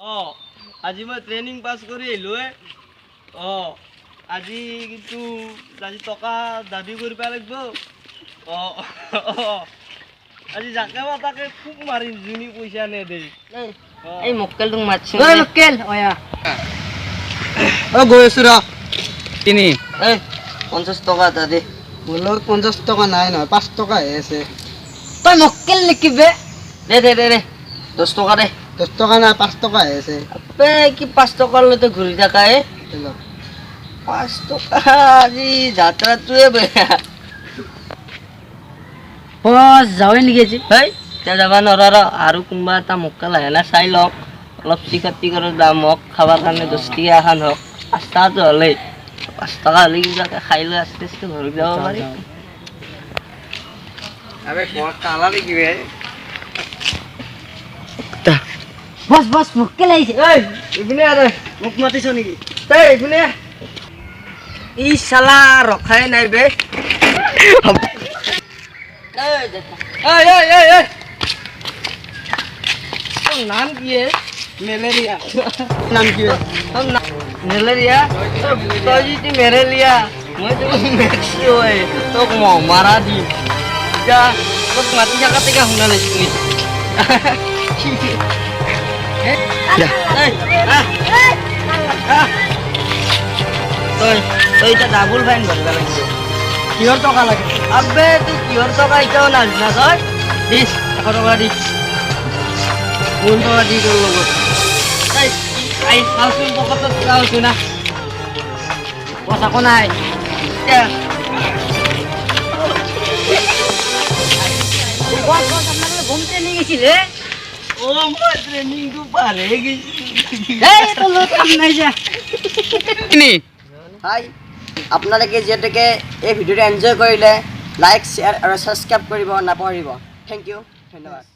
আজি মই ট্ৰেইনিং পাছ কৰি আহিলোঁ আজি কিন্তু আজি টকা দাবী কৰিব লাগিব আজি যাকে বা তাকে খুব মাৰিম যোনী পইচা নেদেই এই মক্কেল তোক মাতছো ঐ মক্কেল ওয়া গৈ আছো ৰ তিনি 50 টকা এটা দে মোলৰ 50 টকা নাই নহয় 5 টকা হে আছে তই মক্কেল নেকি বে দে 10 টকা দে 10 টকা না 5 টকা হে আছে বে কি 5 টকা লতে ঘুৰি থাকা 5 টকা আজি যাত্ৰাটোৱে বেয়া বস যাওৱে নেকি আজি হেই এতিয়া যাবা নোৱাৰা আৰু কোনোবা এটা মক্কেল আহে না চাই লওক অলপ চিকাতি কৰি দাম হওক খাবৰ কাৰণে 10 টকা এখন হওক 5 টকাটো হ'লে 5 টকা হ'লে কিবাকে খাই লৈ আস্তে আস্তে ঘৰত যাব পাৰি আবে বৰ কালা নেকি বে বস বস মক্কেল আহিছে এই ইপিনে আৰে মোক মাতিছ নেকি এই ইপিনে ই শালা ৰখাই নাই বে এই তোৰ নাম কি হে মেলেৰিয়া নাম কি মেলেৰিয়া তই যদি মেলেৰিয়া মই তোক মেক্সি হয় তোক মাৰা দি এতিয়া তোক মাতি থাকাতে শুনা নাছিলি তই এতিয়া ডাবুল ফাইন ভৰিব লাগিব কিহৰ টকা লাগে আবে তুই কিহৰ টকা এতিয়াও নাজান না তই দিছ 100 টকা দি 1 টকা দি তোৰ লগত আই চাওচোন পকেটত চাওচোন না পইচা নাই বস বস আপনারা ঘুমতে নিয়ে গেছিলে মই ট্ৰেইনিংটো পাৰ হৈ গৈছোঁ এই তো লোক কাম নাই যা হাই আপোনালোকে যিহেতুকে এই ভিডিঅ'টো এনজয় কৰিলে লাইক শ্বেয়াৰ আৰু ছাবস্ক্ৰাইব কৰিব নাপাহৰিব থেংক ইউ ধন্যবাদ